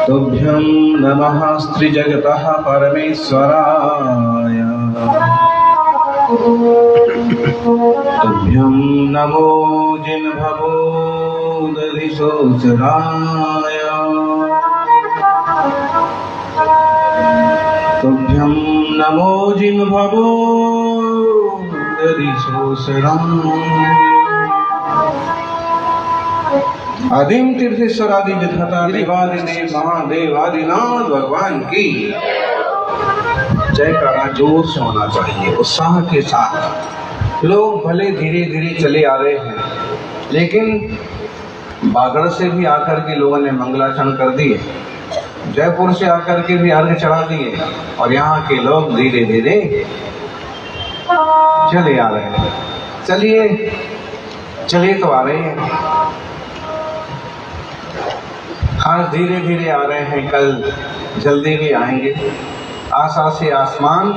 तुभ्यं नमः स्त्रीजगतः परमेश्वराय। तुभ्यं नमो जिन्भवोदधिशोचराय। तुभ्यं नमो जिन्भवोदधिशोचराय। आदिम तीर्थेश्वरादि विधाता देवादिदेव महादेवादिनाथ भगवान की जयकारा जोर से होना चाहिए, उत्साह के साथ। लोग भले धीरे धीरे चले आ रहे हैं, लेकिन बागड़ से भी आकर के लोगों ने मंगलाचरण कर दिए, जयपुर से आकर के भी अर्घ चढ़ा दिए, और यहाँ के लोग धीरे धीरे चले आ रहे हैं। चले तो आ रहे हैं, आज धीरे धीरे आ रहे हैं, कल जल्दी भी आएंगे। आशा से आसमान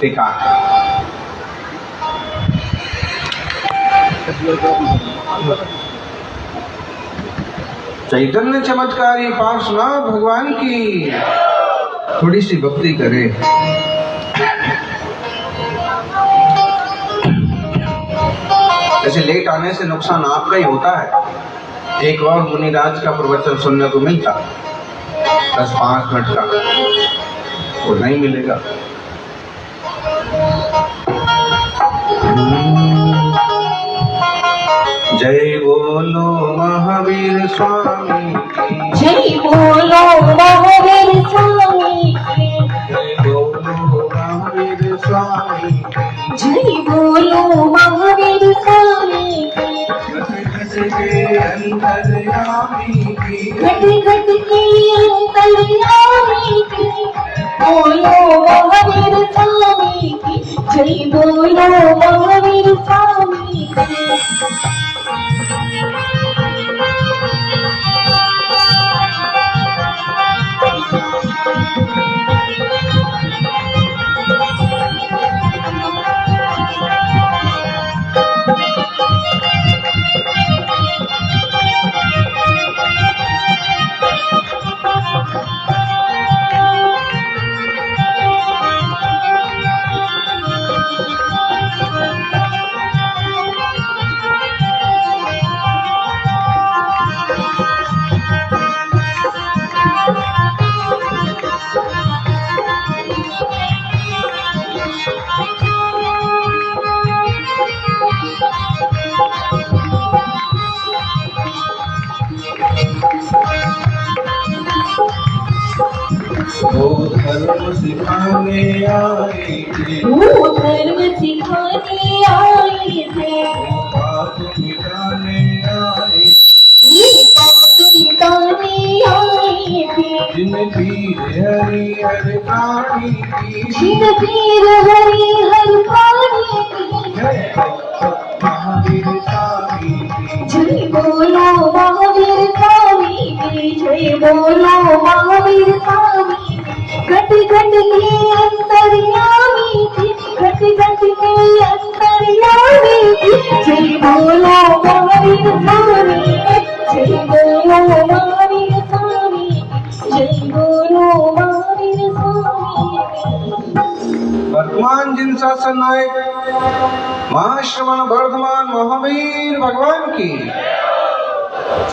टिका है। चैतन्य चमत्कारी पार्श्वनाथ भगवान की थोड़ी सी भक्ति करें। ऐसे लेट आने से नुकसान आपका ही होता है। एक और मुनिराज का प्रवचन सुनने को मिलता 10-5 मिनट का, वो नहीं मिलेगा। जय बोलो महावीर स्वामी की, जय बोलो महावीर स्वामी की, जय बोलो महावीर स्वामी की, जय बोलो महावीर स्वामी की। अंतर्यामी की, घट घट के अंतर्यामी की, बोलो महावीर स्वामी की, जय बोलो महावीर स्वामी की। वो धर्म सिखाने आए थे, वो धर्म सिखाने आए थे, पाप मिटाने आए, ये पाप मिटाने आए थे। जिन पीर हरि हर प्राणी की, जिन पीर हरि हर प्राणी की, जय महावीर स्वामी की, जय बोलो महावीर स्वामी की, जय बोलो महावीर स्वामी की। घट घट के अंतर्यामी की, घट घट के अंतर्यामी की, जय बोलो महावीर स्वामी की, जय बोलो महावीर स्वामी की, जय बोलो महावीर स्वामी की। वर्तमान जिन शासन नायक महाश्रवण वर्धमान महावीर भगवान की,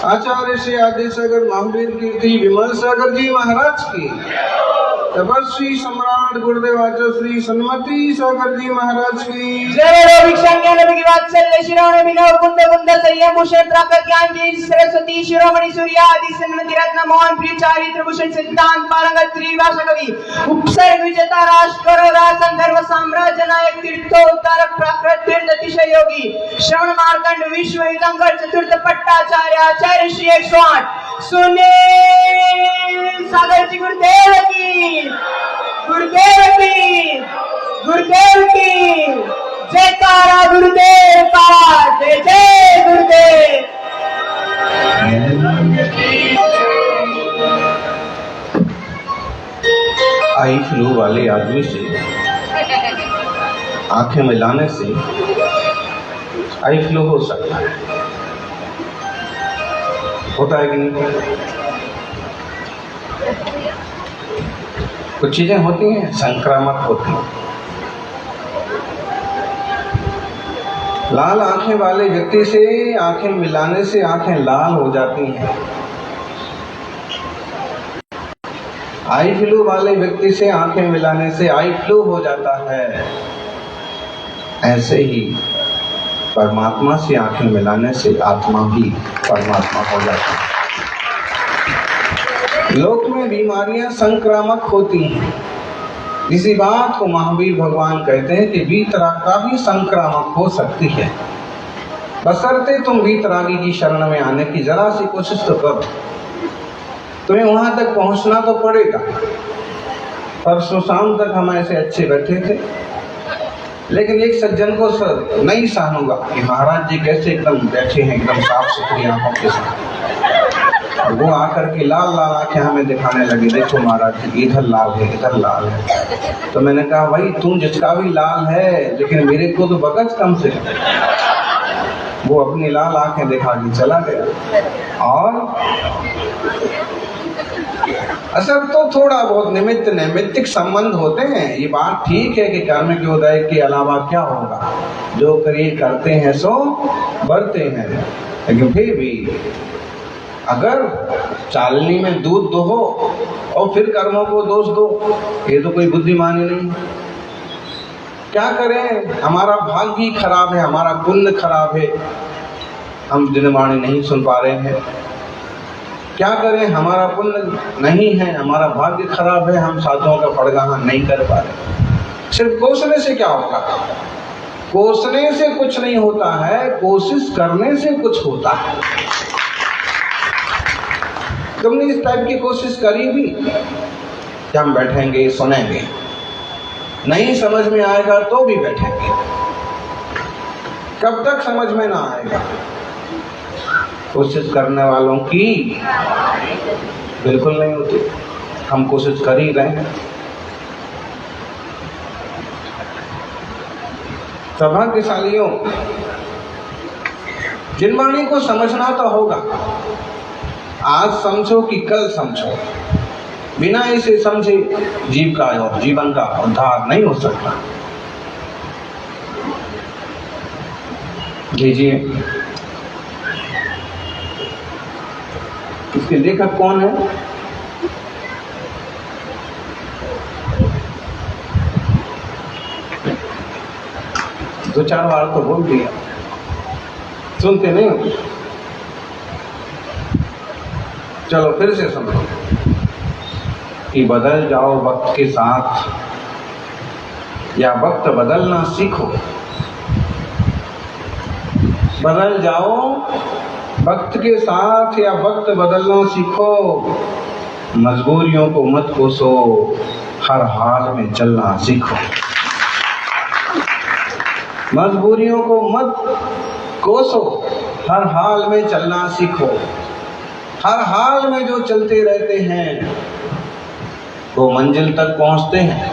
आचार्य श्री आदि सागर महावीर कीर्ति विमल सागर जी महाराज की, तपस्वी सम्राट गुरुदेव आचार्य श्री सन्मति सागर जी महाराज की, जय भिक्षाज्ञान वात्सल्य शिरोमणि विनोद कुंद कुंद संयम भूषण प्राप्त ज्ञान की सरस्वती शिरोमणि सूर्य आदि सन्मति रत्न मोहन प्रिय चारित्र भूषण सिद्धांत पारंगत त्रिभाषा कवि उपसर्ग विजेता राष्ट्र राज संदर्भ साम्राज्य नायक तीर्थोत्तर प्राकृत तीर्थ अतिशय योगी श्रवण मार्कंड विश्व हितंकर चतुर्थ पट्टाचार्य आचार्य श्री 108 सुने सागर जी गुरुदेव की, गुरुदेव की, गुरुदेव की जयकारा गुरुदेव का, जय जय गुरुदेव। आई फ्लू वाले आदमी से आंखें मिलाने से आई फ्लू हो सकता है। होता है कि नहीं? कुछ चीजें होती हैं संक्रामक होती हैं। लाल आंखें वाले व्यक्ति से आंखें मिलाने से आंखें लाल हो जाती हैं। आई फ्लू वाले व्यक्ति से आंखें मिलाने से आई फ्लू हो जाता है। ऐसे ही परमात्मा से आंखें मिलाने से आत्मा भी परमात्मा हो जाती है। लोक में बीमारियां संक्रामक होती हैं। इसी बात को महावीर भगवान कहते हैं कि वीतरागता भी संक्रामक हो सकती है, बशर्ते तुम वीतरागी की शरण में आने की जरा सी कोशिश तो करो। तुम्हें वहां तक पहुंचना तो पड़ेगा। परसों शाम तक हम ऐसे अच्छे बैठे थे, लेकिन एक सज्जन को नहीं सहन होगा कि महाराज जी कैसे एकदम बैठे हैं एकदम साफ सुथरी आंखों के साथ, और वो आकर के लाल लाल आंखें हमें दिखाने लगी, देखो महाराज जी इधर लाल है इधर लाल है। तो मैंने कहा भाई तुम जिसका भी लाल है, लेकिन मेरे को तो बगज कम से कम। वो अपनी लाल आंखें दिखा के चला गया। और असर तो थोड़ा बहुत निमित्त नैमित्तिक संबंध होते हैं। ये बात ठीक है कि कर्म के उदय के अलावा क्या होगा, जो क्रिया करते हैं सो बढ़ते हैं। लेकिन फिर भी अगर चालनी में दूध दोहो और फिर कर्मों को दोष दो, ये तो कोई बुद्धिमानी नहीं। क्या करें, हमारा भाग्य ही खराब है, हमारा पुण्य खराब है, हम दिनवाणी नहीं सुन पा रहे हैं। क्या करें, हमारा पुण्य नहीं है, हमारा भाग्य खराब है, हम साधुओं का पड़गाहा नहीं कर पा रहे। सिर्फ कोसने से क्या होगा? कोसने से कुछ नहीं होता है, कोशिश करने से कुछ होता है। तुमने इस टाइप की कोशिश करी भी कि हम बैठेंगे सुनेंगे, नहीं समझ में आएगा तो भी बैठेंगे। कब तक समझ में ना आएगा? कोशिश करने वालों की बिल्कुल नहीं होती। हम कोशिश कर ही रहे हैं। सौभाग्यशालियों, जिन वाणी को समझना तो होगा, आज समझो कि कल समझो। बिना इसे समझे जीव का और जीवन का उद्धार नहीं हो सकता। लीजिए, इसके लेखक कौन है? दो चार बार तो बोल दिया, सुनते नहीं हो। चलो फिर से समझो कि बदल जाओ वक्त के साथ या वक्त बदलना सीखो। बदल जाओ वक्त के साथ या वक्त बदलना सीखो। मजबूरियों को मत कोसो, हर हाल में चलना सीखो। मजबूरियों को मत कोसो, हर हाल में चलना सीखो। हर हाल में जो चलते रहते हैं वो मंजिल तक पहुंचते हैं,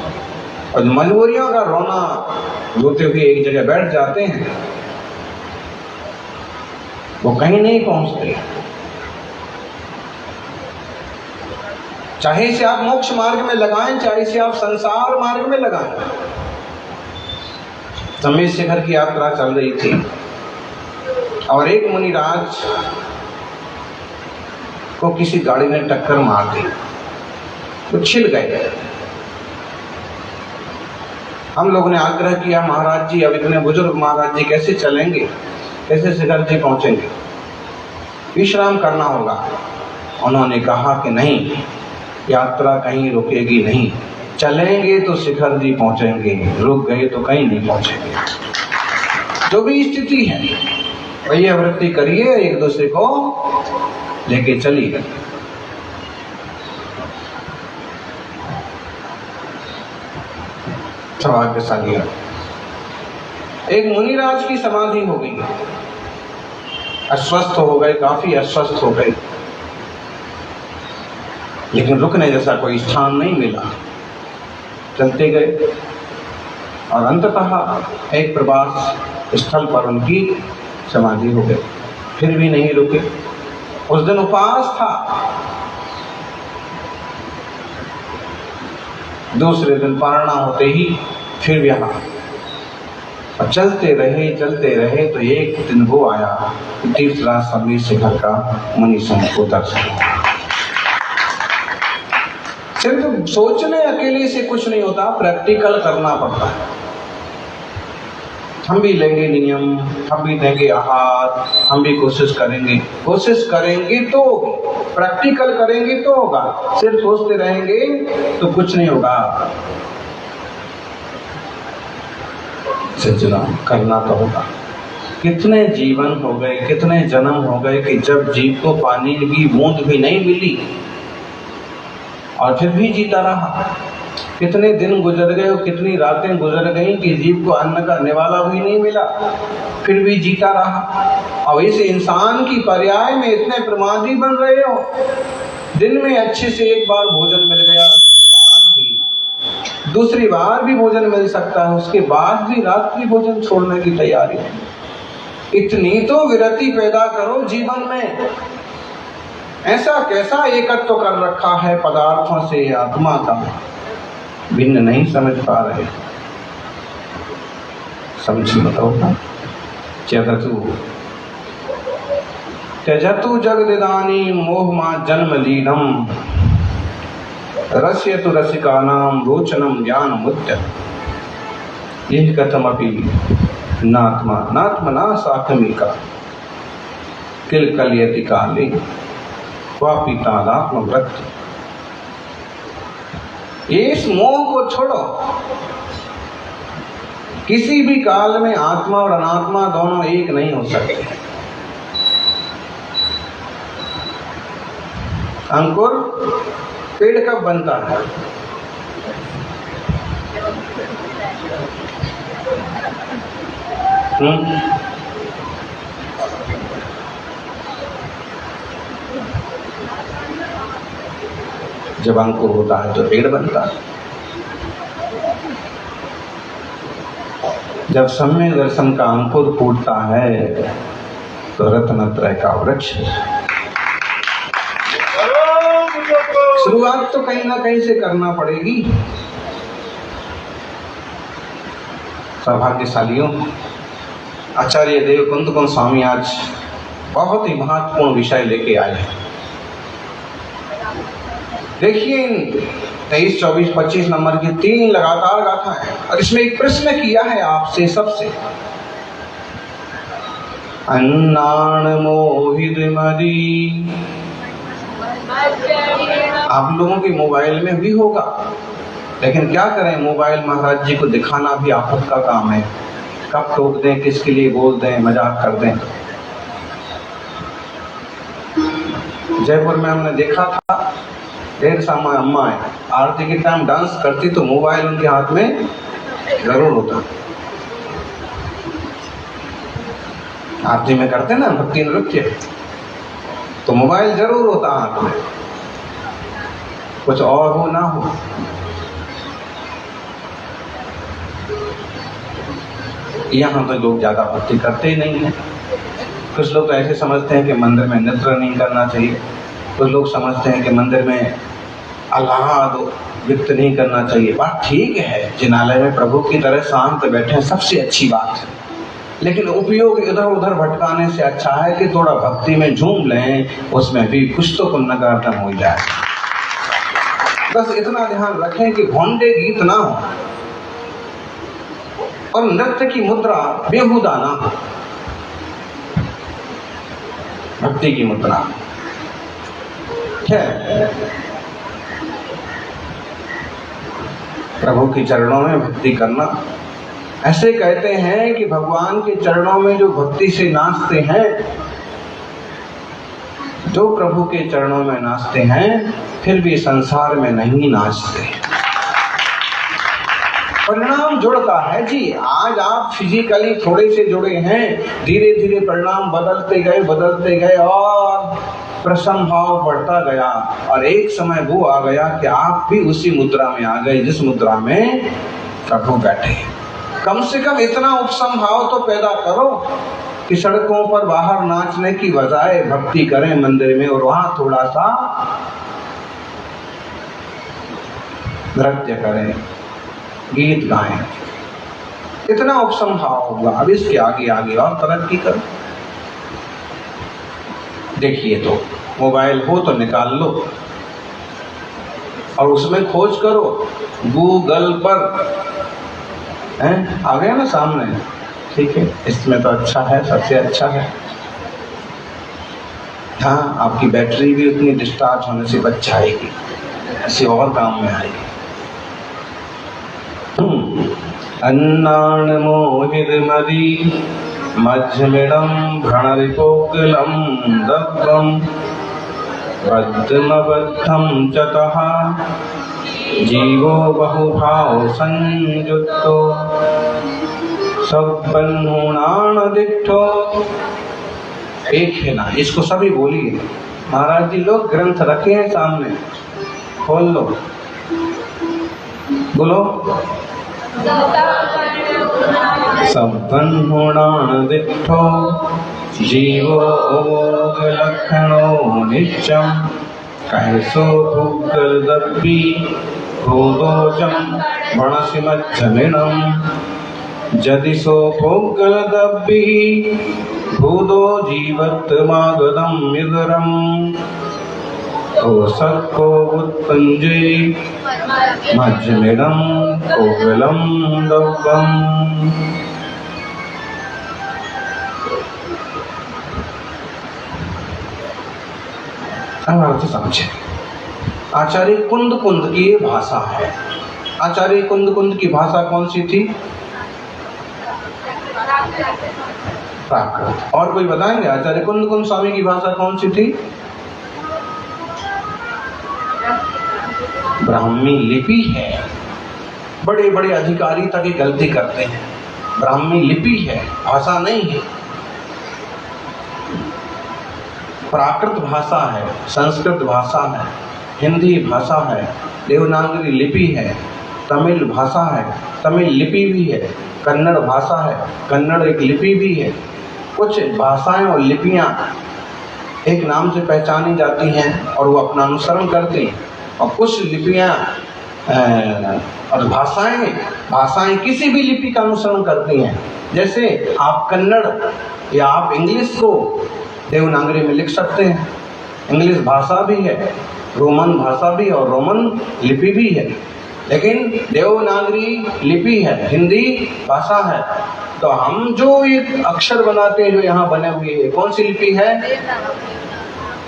और जो मजबूरियों का रोना रोते हुए एक जगह बैठ जाते हैं वो कहीं नहीं पहुंचते। चाहे इसे आप मोक्ष मार्ग में लगाएं, चाहे इसे आप संसार मार्ग में लगाएं। समय शिखर की यात्रा चल रही थी और एक मुनिराज को किसी गाड़ी ने टक्कर मार दी, तो छिल गए। हम लोगों ने आग्रह किया, महाराज जी अब इतने बुजुर्ग महाराज जी कैसे चलेंगे, कैसे शिखर जी पहुंचेंगे, विश्राम करना होगा। उन्होंने कहा कि नहीं, यात्रा कहीं रुकेगी नहीं, चलेंगे तो शिखर जी पहुंचेंगे, रुक गए तो कहीं नहीं पहुंचेंगे। जो भी स्थिति है वही आवृत्ति करिए, एक दूसरे को लेके चलिए। सौभाग्यशाली, एक मुनिराज की समाधि हो गई, अस्वस्थ हो गए, काफी अस्वस्थ हो गए, लेकिन रुकने जैसा कोई स्थान नहीं मिला। चलते गए और अंततः एक प्रवास स्थल पर उनकी समाधि हो गई। फिर भी नहीं रुके उस दिन उपवास था। दूसरे दिन पारणा होते ही फिर विहार। और चलते रहे तो एक दिन वो आया, तीर्थराज समीर से घर का मुनि संघ को दर्शन। सिर्फ सोचने अकेले से कुछ नहीं होता, प्रैक्टिकल करना पड़ता है। हम भी लेंगे नियम, हम भी देंगे आहार, हम भी कोशिश करेंगे तो प्रैक्टिकल करेंगे तो होगा। सिर्फ सोचते रहेंगे तो कुछ नहीं होगा। सज्जना, करना तो होगा। कितने जीवन हो गए, कितने जन्म हो गए कि जब जीव को पानी की बूंद भी नहीं मिली और फिर भी जीता रहा। कितने दिन गुजर गए और कितनी रातें गुजर गई कि जीव को अन्न का निवाला भी नहीं मिला, फिर भी जीता रहा। और इस इंसान की पर्याय में इतने प्रमादी बन रहे हो। दिन में अच्छे से एक बार भोजन मिल गया, उसके बाद भी दूसरी बार भी भोजन मिल सकता है, उसके बाद भी रात्रि भोजन छोड़ने की तैयारी है। इतनी तो विरति पैदा करो जीवन में। ऐसा कैसा एकत्व कर रखा है पदार्थों से आत्मा का, भिन्न नहीं समझ पा रहे। समझ बताओ। त्यजतु जगदिदानीं मोहमा जन्म लीनम रस्यतु रसिकानां रोचनम ज्ञानमुच्य। यह कथमपि नात्मना साकमिका किल कलयति काले क्वापि तादात्मवृत्ति। इस मोह को छोड़ो। किसी भी काल में आत्मा और अनात्मा दोनों एक नहीं हो सकते। अंकुर पेड़ कब बनता है? जब अंकुर होता है तो पेड़ बनता है। जब सम्यक दर्शन का अंकुर फूटता है तो रत्नत्रय का वृक्ष। शुरुआत तो कहीं ना कहीं से करना पड़ेगी। सौभाग्यशालियों, आचार्य देव कुंद स्वामी आज बहुत ही महत्वपूर्ण विषय लेके आए हैं। देखिए, 23, 24, 25 नंबर की 3 लगातार गाथा है और इसमें एक प्रश्न किया है आपसे सबसे। अन्नान मोहित मदी। आप लोगों के मोबाइल में भी होगा, लेकिन क्या करें, मोबाइल महाराज जी को दिखाना भी आफत का काम है। कब टोक दें, किसके लिए बोल दें, मजाक कर दें। जयपुर में हमने देखा था, ढेर सामा अम्मा है, आरती के टाइम डांस करती तो मोबाइल उनके हाथ में जरूर होता। आरती में करते ना भक्ति नृत्य, तो मोबाइल जरूर होता हाथ में, कुछ और हो ना हो। यहाँ तो लोग ज्यादा भक्ति करते ही नहीं है। कुछ लोग तो ऐसे समझते हैं कि मंदिर में नृत्य नहीं करना चाहिए, कुछ लोग समझते हैं कि मंदिर में आह्लाद व्यक्त नहीं करना चाहिए। बात ठीक है, जिनालय में प्रभु की तरह शांत बैठे हैं, सबसे अच्छी बात है, लेकिन उपयोग इधर उधर भटकाने से अच्छा है कि थोड़ा भक्ति में झूम लें, उसमें भी कुछ तो पुण्य का अर्जन हो जाए। बस इतना ध्यान रखें कि भोंडे गीत ना हो और नृत्य की मुद्रा बेहुदा ना हो। भक्ति की मुद्रा है। प्रभु के चरणों में भक्ति करना। ऐसे कहते हैं कि भगवान के चरणों में जो भक्ति से नाचते हैं, जो प्रभु के चरणों में नाचते हैं, फिर भी संसार में नहीं नाचते। परिणाम जुड़ता है जी। आज आप फिजिकली थोड़े से जुड़े हैं, धीरे धीरे परिणाम बदलते गए और प्रसन्न भाव बढ़ता गया और एक समय वो आ गया कि आप भी उसी मुद्रा में आ गए जिस मुद्रा में प्रभु बैठे। कम से कम इतना उपसम भाव तो पैदा करो कि सड़कों पर बाहर नाचने की बजाय भक्ति करें मंदिर में और वहां थोड़ा सा नृत्य करें, गीत गाएं। इतना उपसंहार होगा। अब इसके आगे आगे और तरक्की करो। देखिए, तो मोबाइल हो तो निकाल लो और उसमें खोज करो, गूगल पर आ गया ना सामने, ठीक है, इसमें तो अच्छा है, सबसे अच्छा है। हाँ, आपकी बैटरी भी उतनी डिस्चार्ज होने से बच जाएगी, किसी और काम में आएगी। अन्नान मोहितमदी मध्यमिदं भ्रणरिपोकिलं दग्धं बद्धमबद्धं चतः जीवो बहुभाव संयुक्तो सब्बन्हूणान दिट्ठो। एक है ना, इसको सभी बोलिए। महाराज जी लोग ग्रंथ रखे हैं सामने, खोल लो, बोलो। सब्बन्हूणान दिट्ठो जीवो लक्षणो नित्यं कहसो भुक्तदपि भूदोजं वणसि मध्यमिनं जदिसो भोगलदब्बि भूदो जीवत्मागदं इदरम् ओसक्को उत्पञ्जे मध्यमिदं कोकिलं दब्बम्। अर्थ समझे। आचार्य कुंद कुंद की ये भाषा है। आचार्य कुंद कुंद की भाषा कौन सी थी? प्राकृत। और कोई बताएंगे आचार्य कुंद कुंद स्वामी की भाषा कौन सी थी? ब्राह्मी लिपि है। बड़े बड़े अधिकारी तक ये गलती करते हैं। ब्राह्मी लिपि है, भाषा नहीं है। प्राकृत भाषा है, संस्कृत भाषा है, हिंदी भाषा है, देवनागरी लिपि है, तमिल भाषा है, तमिल लिपि भी है, कन्नड़ भाषा है, कन्नड़ एक लिपि भी है। कुछ भाषाएं और लिपियां एक नाम से पहचानी जाती हैं और वो अपना अनुसरण करती हैं, और कुछ लिपियां और भाषाएं किसी भी लिपि का अनुसरण करती हैं। जैसे आप कन्नड़ या आप इंग्लिश को देवनागरी में लिख सकते हैं। इंग्लिश भाषा भी है, रोमन भाषा भी और रोमन लिपि भी है, लेकिन देवनागरी लिपि है, हिंदी भाषा है। तो हम जो ये अक्षर बनाते हैं, जो यहाँ बने हुए हैं, कौन सी लिपि है?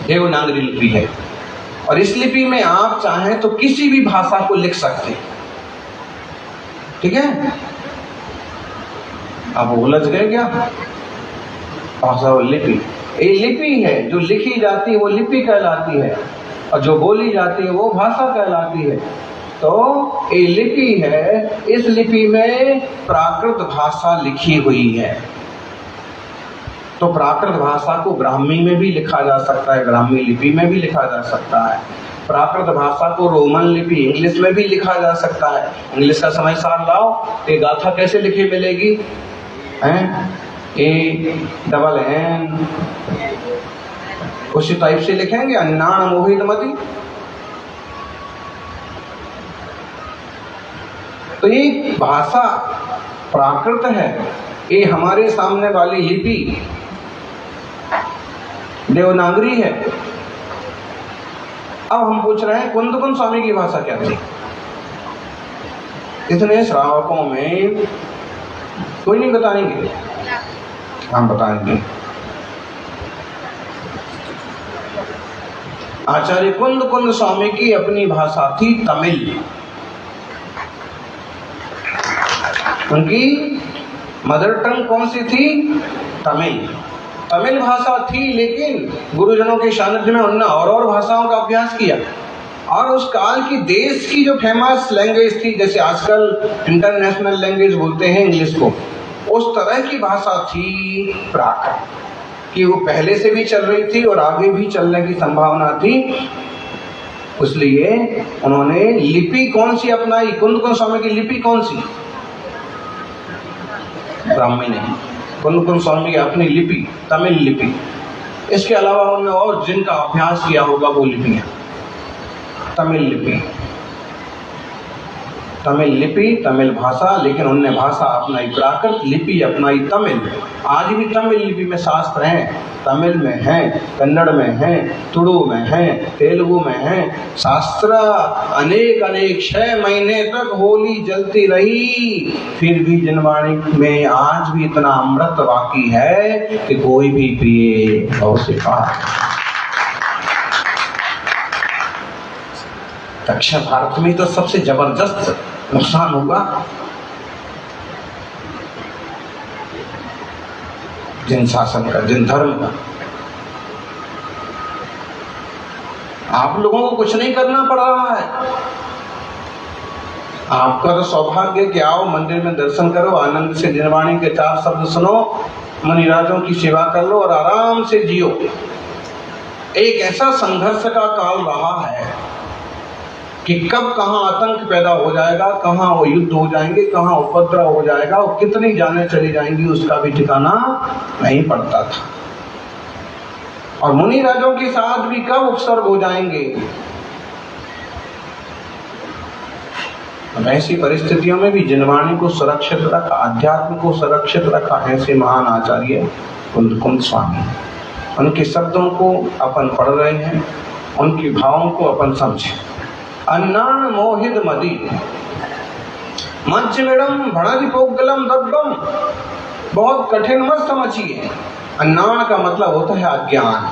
देवनागरी लिपि है। और इस लिपि में आप चाहें तो किसी भी भाषा को लिख सकते हैं। ठीक है? आप उलझ गए क्या? भाषा और लिपि, ये लिपि है। जो लिखी जाती है वो लिपि कहलाती है, और जो बोली जाती है वो भाषा कहलाती है। तो ये लिपि है, इस लिपि में प्राकृत भाषा लिखी हुई है। तो प्राकृत भाषा को ब्राह्मी में भी लिखा जा सकता है, ब्राह्मी लिपि में भी लिखा जा सकता है। प्राकृत भाषा को रोमन लिपि इंग्लिश में भी लिखा जा सकता है। इंग्लिश का समय सार लाओ, ये गाथा कैसे लिखी मिलेगी? ANN उसी टाइप से लिखेंगे, अन्नान मोहितमदी। तो ये भाषा प्राकृत है। ये हमारे सामने वाली लिपि देवनागरी है। अब हम पूछ रहे हैं कुंद कुंद स्वामी की भाषा क्या थी? इतने श्रावकों में कोई नहीं बताएंगे? हम बताएंगे। आचार्य कुंद कुंद स्वामी की अपनी भाषा थी तमिल। उनकी मदर टंग कौन सी थी? तमिल। तमिल भाषा थी, लेकिन गुरुजनों के सानिध्य में उन्होंने और भाषाओं का अभ्यास किया। और उस काल की देश की जो फेमस लैंग्वेज थी, जैसे आजकल इंटरनेशनल लैंग्वेज बोलते हैं इंग्लिश को, उस तरह की भाषा थी प्राकृत, कि वो पहले से भी चल रही थी और आगे भी चलने की संभावना थी। इसलिए उन्होंने लिपि कौन सी अपनाई? कुंद कुंद स्वामी की लिपि कौन सी? ब्राह्मी नहीं। कुंद स्वामी की अपनी लिपि, तमिल लिपि। इसके अलावा उन्होंने और जिनका अभ्यास किया होगा वो लिपियां, तमिल लिपि, तमिल भाषा, लेकिन उनने भाषा अपनाई प्राकृत, लिपि अपनाई तमिल। आज भी तमिल लिपि में शास्त्र हैं, तमिल में हैं, कन्नड़ में हैं, तुड़ु में हैं, तेलुगु में हैं। शास्त्र अनेक 6 महीने तक होली जलती रही, फिर भी जिनवाणी में आज भी इतना अमृत बाकी है कि कोई भी पिए और से पार। दक्षिण भारत में तो सबसे जबरदस्त नुकसान होगा। जिन शासन का, जिन धर्म का। आप लोगों को कुछ नहीं करना पड़ रहा है। आपका तो सौभाग्य कि आओ मंदिर में दर्शन करो, आनंद से जिनवाणी के 4 शब्द सुनो, मुनिराजों की सेवा कर लो और आराम से जियो। एक ऐसा संघर्ष का काल रहा है कि कब कहाँ आतंक पैदा हो जाएगा, कहाँ वो युद्ध हो जाएंगे, कहाँ उपद्रव हो जाएगा और कितनी जानें चली जाएंगी, उसका भी ठिकाना नहीं पड़ता था। और मुनि राजों के साथ भी कब उपसर्ग हो जाएंगे। ऐसी परिस्थितियों में भी जिनवाणी को सुरक्षित रखा, अध्यात्म को सुरक्षित रखा ऐसे महान आचार्य कुंद स्वामी। उनके शब्दों को अपन पढ़ रहे हैं, उनके भावों को अपन समझें। अन्नान मोहित मदी मंचमिड़म भणति पोगलम दब्बम, बहुत कठिन मत समझिए। अन्नान का मतलब होता है अज्ञान।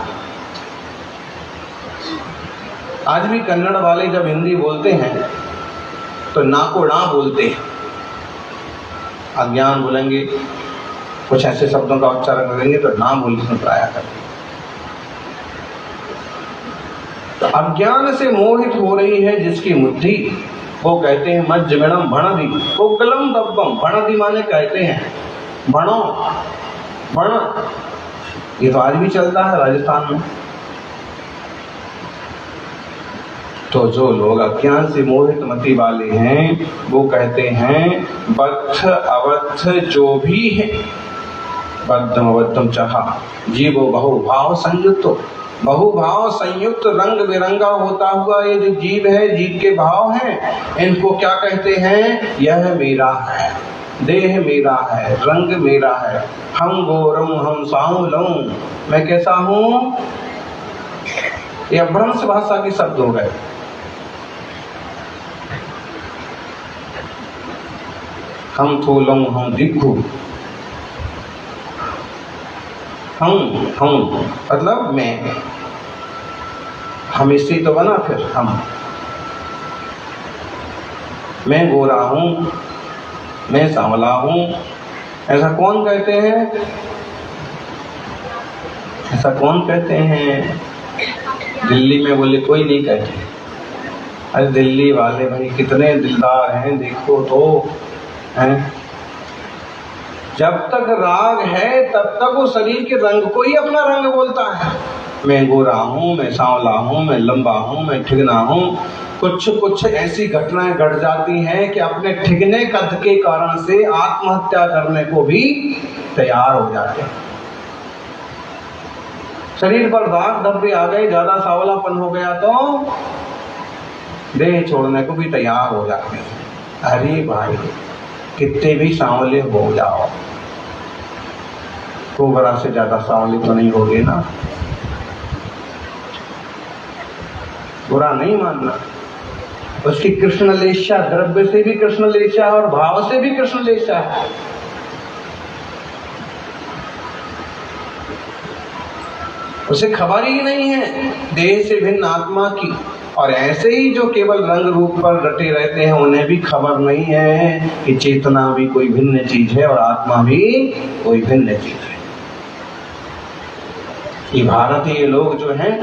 आज भी कन्नड़ वाले जब हिंदी बोलते हैं तो ना को ना बोलते हैं, अज्ञान बोलेंगे, कुछ ऐसे शब्दों का उच्चारण करेंगे तो ना बोलने प्राय करेंगे। तो अज्ञान से मोहित हो रही है जिसकी बुद्धि, वो कहते हैं मज्जमिड़म भणधि पोगलम दब्बम। भणधि माने कहते हैं भणो, भण। ये तो आज भी चलता है राजस्थान में। तो जो लोग अज्ञान से मोहित मति वाले हैं वो कहते हैं बद्ध अबद्ध जो भी है, बद्धम अबद्धम चाहा जीवो बहुभाव संयुक्त। बहुभाव संयुक्त रंग बिरंगा होता हुआ ये जो जीव है, जीव के भाव हैं, इनको क्या कहते हैं? यह मेरा है, देह मेरा है, रंग मेरा है। हम गोरम हम सांवलम, मैं कैसा हूँ? ये अपभ्रंश भाषा के शब्द हो गए। हम थोलम हम दिखू, हम मतलब मैं इससे तो बना, फिर मैं गोरा हूं, मैं सांवला हूं। ऐसा कौन कहते हैं? ऐसा कौन कहते हैं? दिल्ली में बोले कोई नहीं कहते। अरे दिल्ली वाले भाई कितने दिलदार हैं, देखो तो हैं। जब तक राग है तब तक वो शरीर के रंग को ही अपना रंग बोलता है। मैं गोरा हूँ, मैं सांवला हूँ, मैं लंबा हूँ, मैं ठिगना हूँ। कुछ ऐसी घटनाएं घट जाती हैं कि अपने ठिगने कद के कारण से आत्महत्या करने को भी तैयार हो जाते हैं। शरीर पर दाग धब्बे आ गए, ज्यादा सांवलापन हो गया तो देह छोड़ने को भी तैयार हो जाते हैं। अरे भाई कितने भी सांवले हो जाओ, कोबरा से ज्यादा सांवले तो नहीं होगे ना। बुरा नहीं मानना, उसकी कृष्ण लेशा, द्रव्य से भी कृष्ण लेशा और भाव से भी कृष्ण लेशा है। उसे खबर ही नहीं है देह से भिन्न आत्मा की। और ऐसे ही जो केवल रंग रूप पर रटे रहते हैं उन्हें भी खबर नहीं है कि चेतना भी कोई भिन्न चीज है और आत्मा भी कोई भिन्न चीज है। ये भारतीय लोग जो हैं,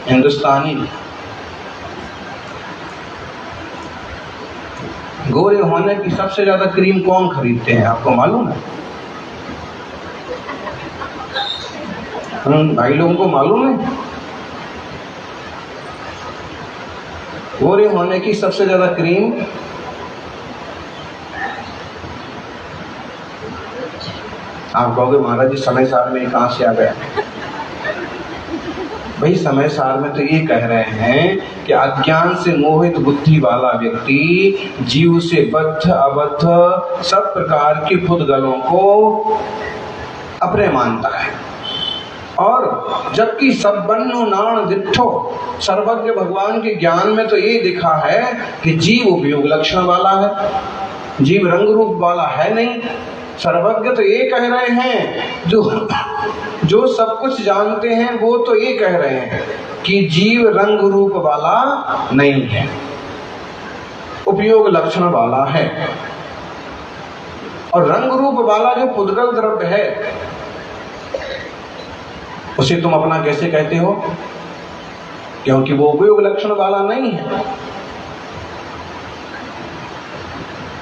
हिंदुस्तानी, गोरे होने की सबसे ज्यादा क्रीम कौन खरीदते हैं आपको मालूम है? भाई लोगों को मालूम है? गोरे होने की सबसे ज्यादा क्रीम आप कहोगे महाराज जी समय सार में कहाँ से आ गया? भाई समय सार में तो ये कह रहे हैं कि अज्ञान से मोहित बुद्धि वाला व्यक्ति जीव से बद्ध अबद्ध सब प्रकार के पुद्गलों को अपने मानता है, और जबकि सबन्नो नाण दिट्ठो, सर्वज्ञ भगवान के ज्ञान में तो ये दिखा है कि जीव उपयोग लक्षण वाला है, जीव रंग रूप वाला है नहीं। सर्वज्ञ तो ये कह रहे हैं, जो सब कुछ जानते हैं वो तो ये कह रहे हैं कि जीव रंग रूप वाला नहीं है, उपयोग लक्षण वाला है। और रंग रूप वाला जो पुद्गल द्रव्य है उसे तुम अपना कैसे कहते हो? क्योंकि वो उपयोग लक्षण वाला नहीं है।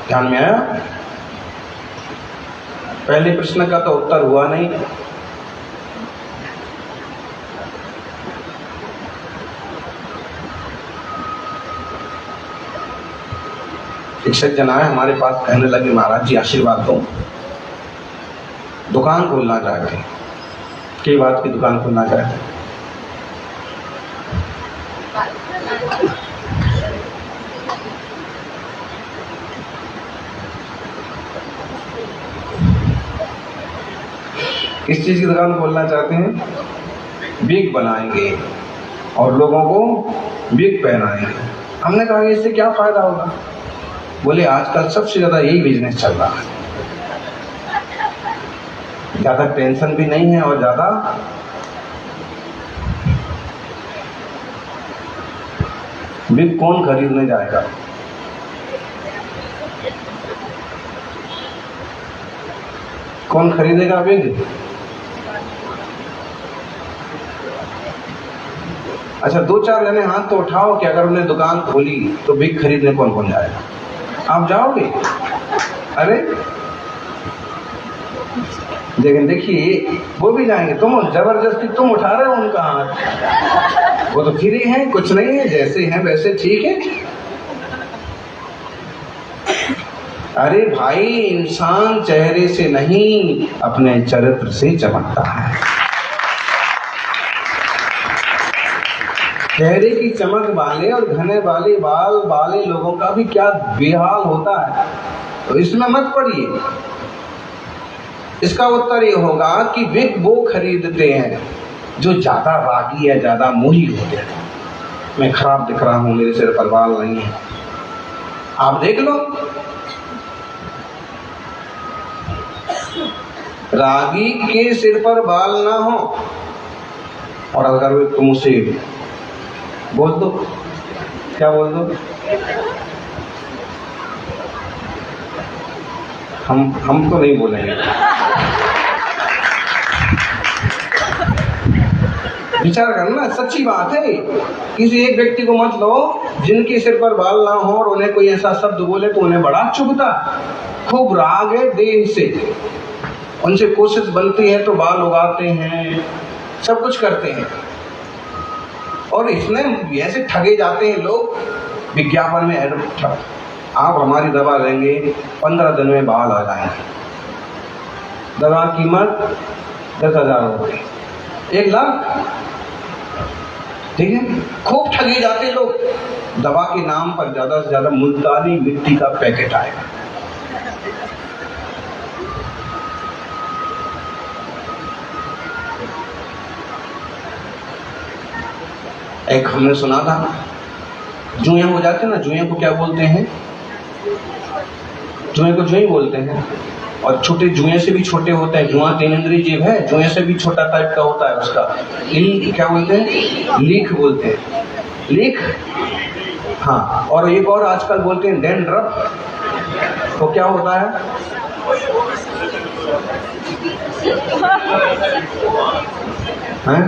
ध्यान में आया? पहले प्रश्न का तो उत्तर हुआ नहीं। एक सज्जन आए हमारे पास, कहने लगे महाराज जी आशीर्वाद दो, दुकान खोलना चाहते हैं। कई बात की दुकान खोलना चाहते हैं? किस चीज की दुकान खोलना चाहते हैं? बिग बनाएंगे और लोगों को बिग पहनाएंगे। हमने कहा इससे क्या फायदा होगा? बोले आजकल सबसे ज्यादा यही बिजनेस चल रहा है, ज्यादा टेंशन भी नहीं है और ज्यादा बिग कौन खरीदने जाएगा? कौन खरीदेगा बिग? अच्छा, दो चार जने हाथ तो उठाओ कि अगर उन्हें दुकान खोली तो बिग खरीदने कौन कौन जाएगा? आप जाओगे? अरे लेकिन देखिए वो भी जाएंगे, तुम जबरदस्ती तुम उठा रहे हो उनका हाथ। वो तो फ्री हैं, कुछ नहीं है, जैसे हैं वैसे ठीक है। अरे भाई, इंसान चेहरे से नहीं अपने चरित्र से चमकता है। चेहरे की चमक वाले और घने वाले बाल वाले लोगों का भी क्या बेहाल होता है, तो इसमें मत पड़िए। इसका उत्तर ये होगा कि बिग वो खरीदते हैं जो ज्यादा रागी है, ज्यादा मोही होते हैं। मैं खराब दिख रहा हूं, मेरे सिर पर बाल नहीं है, आप देख लो। रागी के सिर पर बाल ना हो और अगर तुम उसे बोल दो, क्या बोल दो? हम तो नहीं बोलेंगे। विचार करना, सच्ची बात है। किसी एक व्यक्ति को मत लो जिनके सिर पर बाल ना हो और उन्हें कोई ऐसा शब्द बोले तो उन्हें बड़ा चुभता, खूब राग है देह से, उनसे कोशिश बनती है तो बाल उगाते हैं, सब कुछ करते हैं। और इसमें ऐसे ठगे जाते हैं लोग विज्ञापन में, आप हमारी दवा लेंगे 15 दिन में बाल आ जाएंगे। दवा कीमत 10,000 रुपये, 1 लाख, ठीक है। खूब ठगे जाते लोग। दवा के नाम पर ज्यादा से ज्यादा मुल्तानी मिट्टी का पैकेट आएगा। एक हमने सुना था, जुए हो जाते हैं ना, जुए को क्या बोलते हैं? जुए को जुए बोलते हैं। और छोटे जुए से भी छोटे होते हैं, जुआ 3 इंद्रिय जीव है, जुए से भी छोटा टाइप का होता है उसका, क्या बोलते हैं? लीख बोलते हैं, लीख। हाँ, और एक और आजकल बोलते हैं डैंड्रफ। तो क्या होता है? हैं?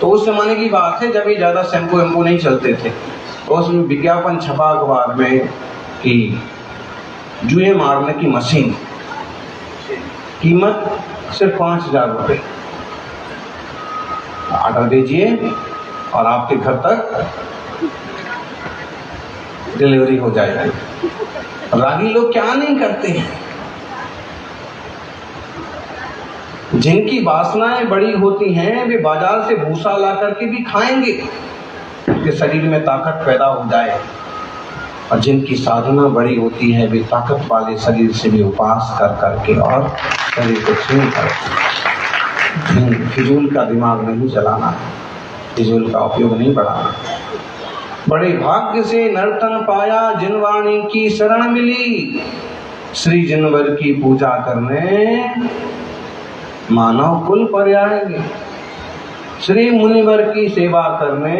तो उस जमाने की बात है जब ये ज्यादा शैम्पू वैम्पू नहीं चलते थे, तो उसमें विज्ञापन छपा अखबार में कि जुए मारने की मशीन, कीमत सिर्फ 5,000 रुपये, ऑर्डर दीजिए और आपके घर तक डिलीवरी हो जाएगी। रागी लोग क्या नहीं करते हैं, जिनकी वासनाएं बड़ी होती हैं वे बाजार से भूसा ला करके भी खाएंगे कि शरीर में ताकत पैदा हो जाए, और जिनकी साधना बड़ी होती है वे ताकत वाले शरीर से भी उपवास कर करके और शरीर को छीन कर, फिजूल का दिमाग नहीं चलाना, फिजूल का उपयोग नहीं बढ़ाना। बड़े भाग्य से नर्तन पाया जिनवाणी की शरण मिली, श्री जिनवर की पूजा करने मानव कुल पर आएंगे, श्री मुनिवर की सेवा करने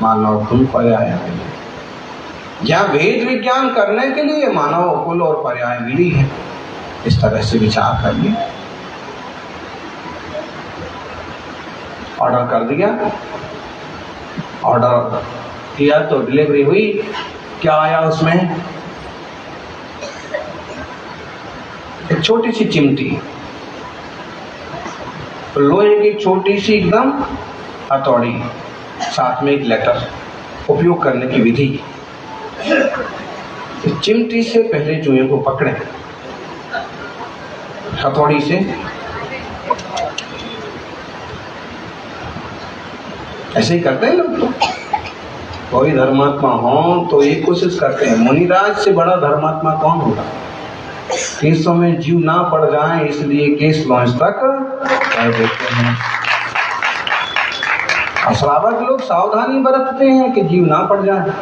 मानव कुल पर आएंगे। या वेद विज्ञान करने के लिए मानव कुल और पर्याय मिली है। इस तरह से विचार करिए। ऑर्डर कर दिया, ऑर्डर किया तो डिलीवरी हुई, क्या आया उसमें? एक छोटी सी चिमटी, लोहे की छोटी सी एकदम हथौड़ी, साथ में एक लेटर, उपयोग करने की विधि। चिमटी से पहले चूहे को पकड़े, हथौड़ी से ऐसे ही करते हैं लोग। तो कोई धर्मात्मा हो तो एक कोशिश करते हैं, मुनिराज से बड़ा धर्मात्मा कौन होगा? केसों में जीव ना पड़ जाए इसलिए केस लॉन्च तक कर देते हैं। और श्रावक लोग सावधानी बरतते हैं कि जीव ना पड़ जाए।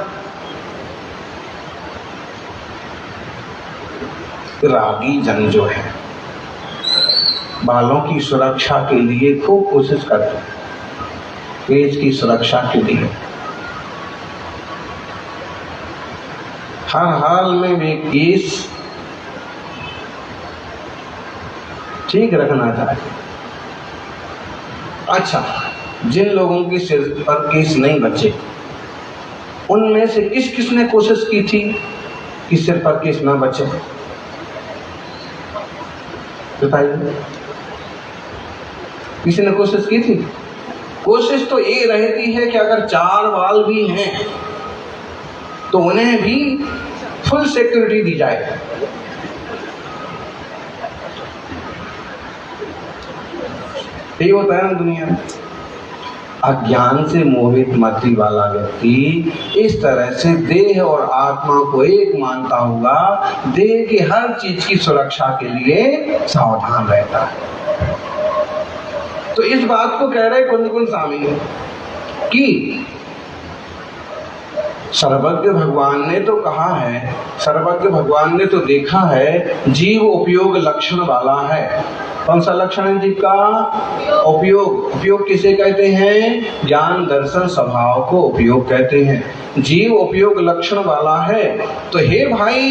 रागी जन जो है बालों की सुरक्षा के लिए खूब कोशिश करते हैं, केस की सुरक्षा के लिए हर हाल में वे केस ठीक रखना चाहिए। अच्छा, जिन लोगों के सिर पर केस नहीं बचे उनमें से किस किस ने कोशिश की थी कि सिर पर केस ना बचे? बताइए, किसी ने कोशिश की थी? कोशिश तो ये रहती है कि अगर 4 बाल भी हैं तो उन्हें भी फुल सिक्योरिटी दी जाए। ये होता है ना दुनिया में। अज्ञान से मोहित मति वाला व्यक्ति इस तरह से देह और आत्मा को एक मानता हुआ देह की हर चीज की सुरक्षा के लिए सावधान रहता है। तो इस बात को कह रहे कुंदकुल स्वामी कि सर्वज्ञ भगवान ने तो कहा है, सर्वज्ञ भगवान ने तो देखा है जीव उपयोग लक्षण वाला है। कौन सा लक्षण है जीव का? उपयोग। उपयोग किसे कहते हैं? ज्ञान दर्शन स्वभाव को उपयोग कहते हैं। जीव उपयोग लक्षण वाला है। तो हे भाई,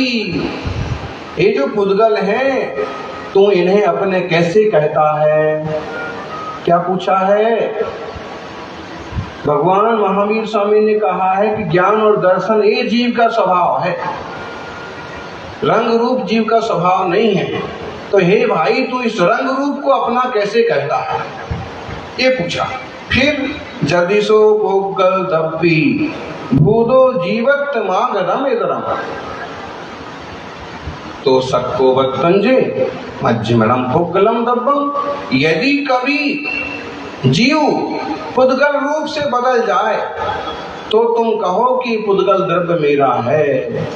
ये जो पुद्गल हैं तू इन्हें अपने कैसे कहता है? क्या पूछा है? भगवान महावीर स्वामी ने कहा है कि ज्ञान और दर्शन ये जीव का स्वभाव है, रंग रूप जीव का स्वभाव नहीं है। तो हे भाई, तू इस रंग रूप को अपना कैसे कहता है? ये पूछा। फिर जदिसो पुग्गल दब्बी भूदो जीवत मागदम इदरम तो सक्को बत्तंजे मज्जिमणम पुग्गलम दब्बम। यदि कभी जीव पुद्गल रूप से बदल जाए तो तुम कहो कि पुद्गल द्रव्य मेरा है,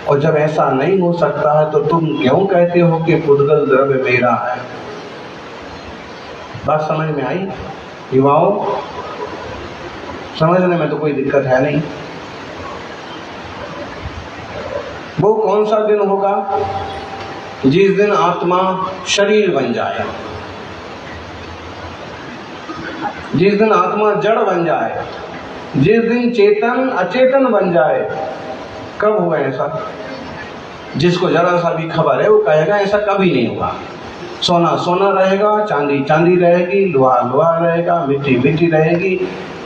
और जब ऐसा नहीं हो सकता है तो तुम क्यों कहते हो कि पुद्गल द्रव्य मेरा है? बात समझ में आई युवाओं? समझने में तो कोई दिक्कत है नहीं। वो कौन सा दिन होगा? जिस दिन आत्मा शरीर बन जाए, जिस दिन आत्मा जड़ बन जाए, जिस दिन चेतन अचेतन बन जाए। कब होगा ऐसा? जिसको जरा सा भी खबर है वो कहेगा ऐसा कभी नहीं होगा। सोना सोना रहेगा, चांदी चांदी रहेगी, लोहा लोहा रहेगा, मिट्टी मिट्टी रहेगी।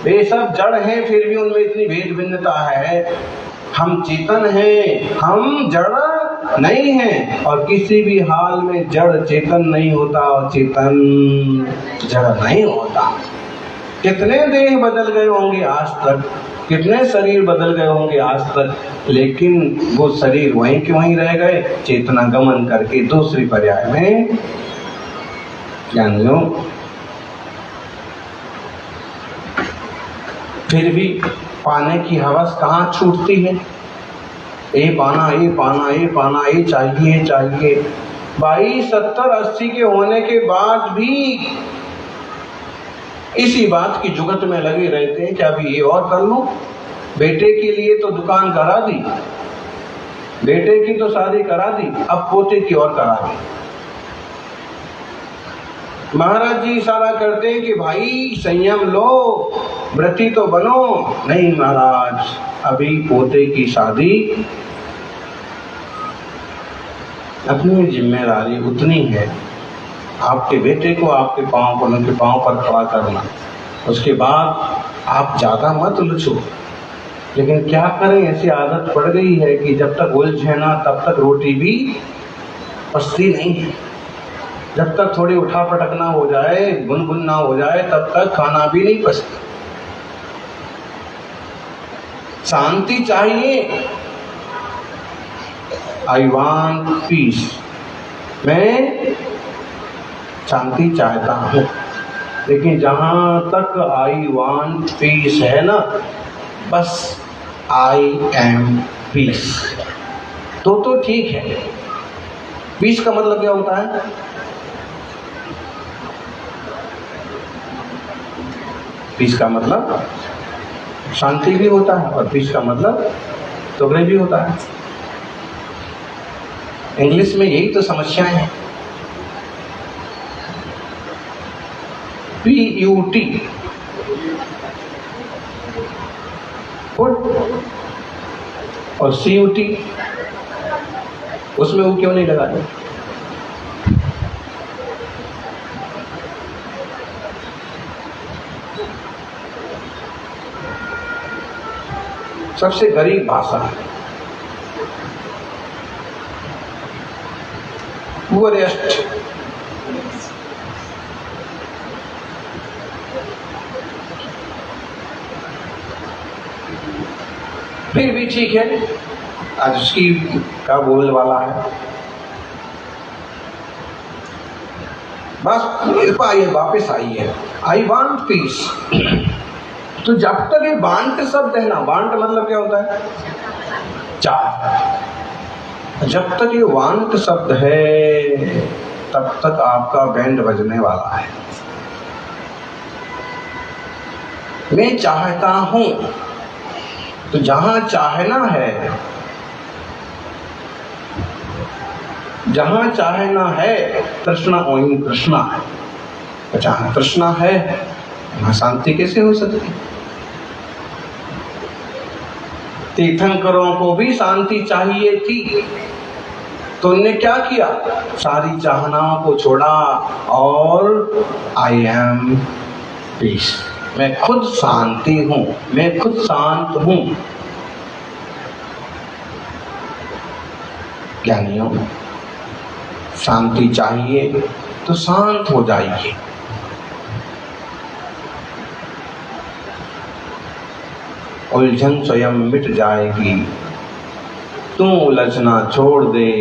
वे सब जड़ हैं, फिर भी उनमें इतनी भेद भिन्नता है। हम चेतन हैं, हम जड़ नहीं हैं। और किसी भी हाल में जड़ चेतन नहीं होता और चेतन जड़ नहीं होता। कितने देह बदल गए होंगे आज तक, कितने शरीर बदल गए होंगे आज तक, लेकिन वो शरीर वहीं के वहीं रह गए, चेतना गमन करके दूसरी पर्याय में ज्ञानियों, फिर भी पाने की हवस कहाँ छूटती है। ये पाना, ये पाना, ये पाना, ये चाहिए चाहिए। भाई 70-80 के होने के बाद भी इसी बात की जुगत में लगे रहते हैं कि अभी ये और कर लूं। बेटे के लिए तो दुकान करा दी, बेटे की तो शादी करा दी, अब पोते की और करा दी। महाराज जी इशारा करते हैं कि भाई संयम लो, व्रती तो बनो। नहीं महाराज, अभी पोते की शादी, अपनी जिम्मेदारी उतनी है, आपके बेटे को आपके पांव पर, उनके पांव पर खड़ा करना, उसके बाद आप ज्यादा मत उलझो। लेकिन क्या करें, ऐसी आदत पड़ गई है कि जब तक उलझे ना तब तक रोटी भी पचती नहीं है। जब तक थोड़ी उठा पटक ना हो जाए, गुनगुन ना हो जाए, तब तक खाना भी नहीं पचता। शांति चाहिए। आई वांट पीस, मैं शांति चाहता हूँ। लेकिन जहां तक आई वांट पीस है ना, बस आई एम पीस तो ठीक है। पीस का मतलब क्या होता है? पीस का मतलब शांति भी होता है और पीस का मतलब तगड़े भी होता है। इंग्लिश में यही तो समस्याएं हैं। PUT और CUT, उसमें वो क्यों नहीं लगा है? सबसे गरीब भाषा है, पुअरेस्ट। फिर भी ठीक है, आज उसकी का बोल वाला है। बस ये वापस आई है, आई वांट पीस। तो जब तक ये वांट शब्द है ना, वांट मतलब क्या होता है? चाह। जब तक ये वांट शब्द है तब तक आपका बैंड बजने वाला है। मैं चाहता हूं, तो जहां चाहना है, जहां चाहना है, तृष्णा वहीं कृष्णा है। जहां तृष्णा है वहां शांति कैसे हो सकती? तीर्थंकरों को भी शांति चाहिए थी, तो उन्होंने क्या किया? सारी चाहनाओं को छोड़ा और आई एम पीस, मैं खुद शांति हूं, मैं खुद शांत हूं। ज्ञानियों, शांति चाहिए तो शांत हो जाइए। उलझन स्वयं मिट जाएगी, तू उलझना छोड़ दे।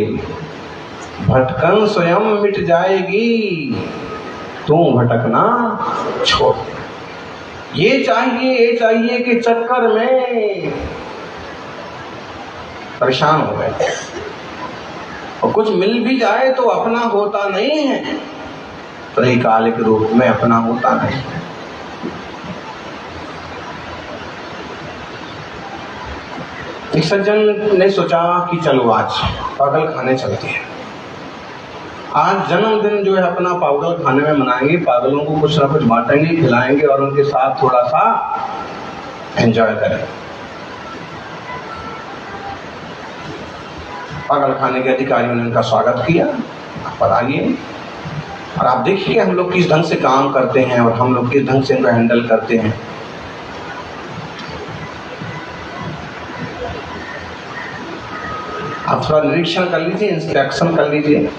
भटकन स्वयं मिट जाएगी, तू भटकना छोड़ दे। ये चाहिए कि चक्कर में परेशान हो गए, और कुछ मिल भी जाए तो अपना होता नहीं है, त्रैकालिक रूप में अपना होता नहीं है। एक सज्जन ने सोचा कि चलो आज पागल खाने चलते हैं। आज जन्मदिन जो है अपना पागल खाने में मनाएंगे, पागलों को कुछ ना कुछ बांटेंगे, खिलाएंगे और उनके साथ थोड़ा सा एंजॉय करें। पागल खाने के अधिकारियों ने उनका स्वागत किया, पर आइए और आप देखिए हम लोग किस ढंग से काम करते हैं और हम लोग किस ढंग से इनको हैंडल करते हैं। आप थोड़ा निरीक्षण कर लीजिए, इंस्पेक्शन कर लीजिए।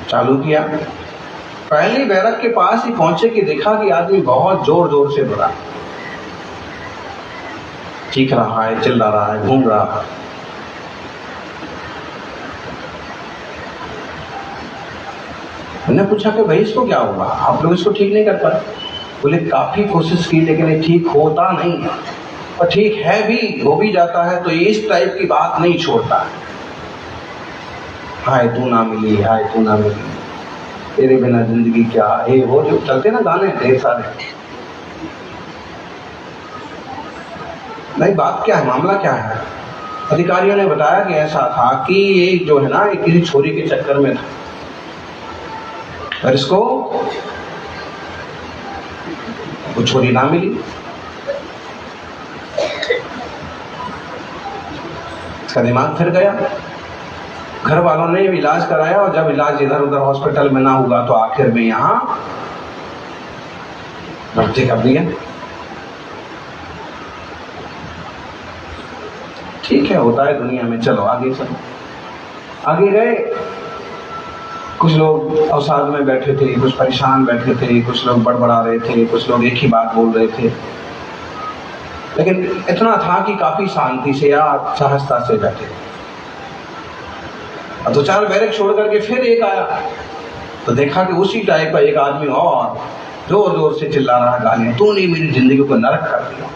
चालू किया, पहली बैरक के पास ही पहुंचे कि देखा कि आदमी बहुत जोर जोर से बढ़ा। चीख रहा है, चिल्ला रहा है, घूम रहा है। मैंने पूछा कि भाई इसको क्या हुआ, आप लोग इसको ठीक नहीं कर पाए? बोले काफी कोशिश की लेकिन ये ठीक होता नहीं, और ठीक है भी, हो भी जाता है तो इस टाइप की बात नहीं छोड़ता। हाय तू ना मिली, हाय तू ना मिली, तेरे बिना जिंदगी क्या, ये वो जो चलते ना गाने ढेर सारे। नहीं, बात क्या है, मामला क्या है? अधिकारियों ने बताया कि ऐसा था कि ये जो है ना, ये किसी छोरी के चक्कर में था और इसको वो छोरी ना मिली। इसका दिमाग फिर गया। घर वालों ने इलाज कराया और जब इलाज इधर उधर हॉस्पिटल में ना हुआ तो आखिर में यहां भर्ती कर दिया। ठीक है, होता है दुनिया में। चलो आगे चलो। आगे गए, कुछ लोग अवसाद में बैठे थे, कुछ परेशान बैठे थे, कुछ लोग बड़बड़ा रहे थे, कुछ लोग एक ही बात बोल रहे थे, लेकिन इतना था कि काफी शांति से या सहजता से बैठे। और दो चार बैरक छोड़ करके फिर एक आया तो देखा कि उसी टाइप का एक आदमी और जोर जोर से चिल्ला रहा, गालियां, तूने मेरी जिंदगी को नरक कर दिया,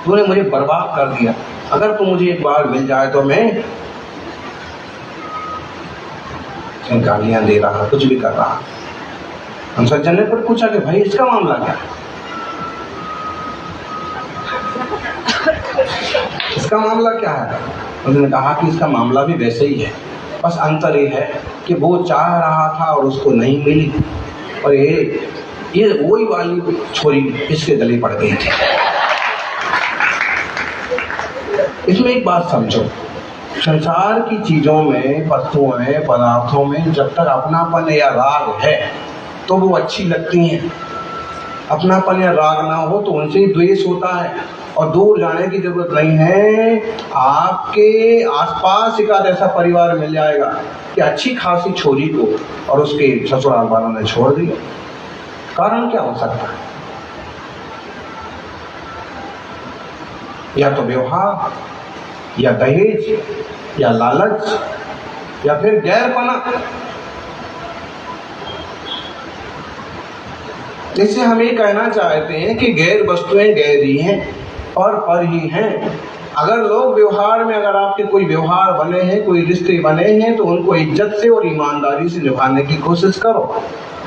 तूने मुझे बर्बाद कर दिया, अगर तू मुझे एक बार मिल जाए तो मैं गालियां दे रहा, कुछ भी कर रहा। हम सज्जन ने फिर पूछा कि भाई इसका मामला क्या है, इसका मामला क्या है? उन्होंने कहा कि इसका मामला भी वैसे ही है, बस अंतर ये है कि वो चाह रहा था और उसको नहीं मिली, और ये वही वाली छोरी इसके गले पड़ गई थी। इसमें एक बात समझो, संसार की चीजों में, वस्तुओं में, पदार्थों में जब तक अपनापन या राग है तो वो अच्छी लगती हैं। अपनापन या राग ना हो तो उनसे द्वेष होता है, और दूर जाने की जरूरत नहीं है। आपके आसपास एक आध ऐसा परिवार मिल जाएगा कि अच्छी खासी छोरी को और उसके ससुराल वालों ने छोड़ दिया। कारण क्या हो सकता है? या तो व्यवहार, या दहेज, या लालच, या फिर गैरपना। इससे हम ये कहना चाहते हैं कि गैर वस्तुएं गैर ही हैं और पर ही हैं। अगर लोग व्यवहार में, अगर आपके कोई व्यवहार बने हैं, कोई रिश्ते बने हैं, तो उनको इज्जत से और ईमानदारी से निभाने की कोशिश करो।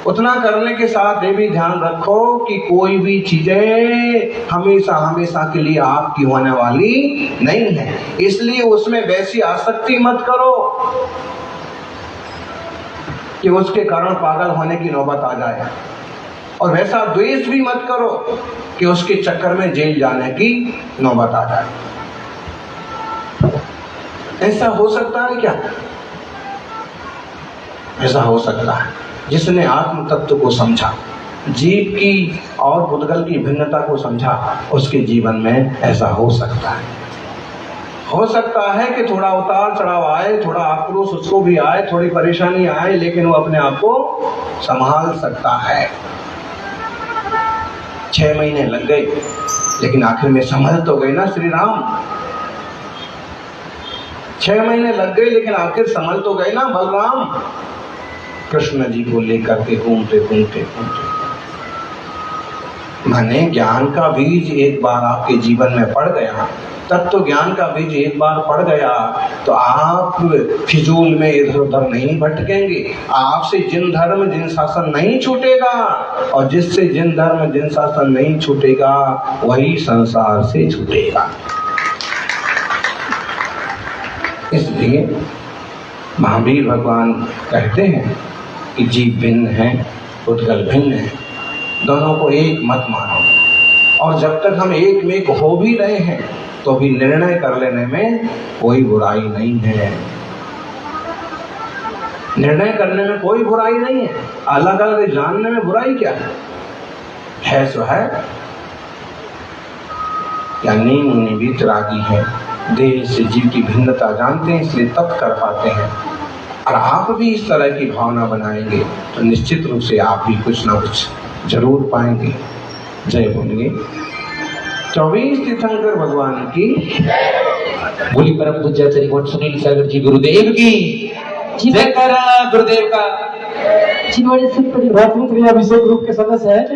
उतना करने के साथ ये भी ध्यान रखो कि कोई भी चीजें हमेशा हमेशा के लिए आपकी होने वाली नहीं है, इसलिए उसमें वैसी आसक्ति मत करो कि उसके कारण पागल होने की नौबत आ जाए, और वैसा द्वेष भी मत करो कि उसके चक्कर में जेल जाने की नौबत आ जाए। ऐसा हो सकता है क्या? ऐसा हो सकता है। जिसने आत्म तत्व को समझा, जीव की और भूतगल की भिन्नता को समझा, उसके जीवन में ऐसा हो सकता है। हो सकता है कि थोड़ा उतार चढ़ाव आए, थोड़ा आक्रोश उसको भी आए, थोड़ी परेशानी आए, लेकिन वो अपने आप को संभाल सकता है। 6 महीने लग गए, लेकिन आखिर में समझ तो गए ना श्री राम। 6 महीने लग गए, लेकिन आखिर समझ तो गए ना बलराम। कृष्ण जी को लेकर के घूमते घूमते घूमते, माने ज्ञान का बीज एक बार आपके जीवन में पड़ गया, तत्व ज्ञान का बीज एक बार पड़ गया तो आप फिजूल में इधर उधर नहीं भटकेंगे। आपसे जिन धर्म जिन शासन नहीं छूटेगा, और जिससे जिन धर्म जिन शासन नहीं छूटेगा वही संसार से छूटेगा। इसलिए महावीर भगवान कहते हैं कि जीव भिन्न है, भूतगल भिन्न है, दोनों को एक मत मानो। और जब तक हम एक में एक हो भी रहे हैं तो भी निर्णय कर लेने में कोई बुराई नहीं है। निर्णय करने में कोई बुराई नहीं है। अलग अलग जानने में बुराई क्या है सो है। या नीम मुनि भी त्यागी है, देह से जीव की भिन्नता जानते हैं, इसलिए तप कर पाते हैं। और आप भी इस तरह की भावना बनाएंगे तो निश्चित रूप से आप भी कुछ ना कुछ जरूर पाएंगे। जय बोलिए। 24 तीर्थंकर भगवान की बोली परम पूज्याचार्य गोट सुनील सागर जी गुरुदेव की जय करा गुरुदेव का। जिन्होंने सब राजमित्री अभिषेक ग्रुप के सदस्य है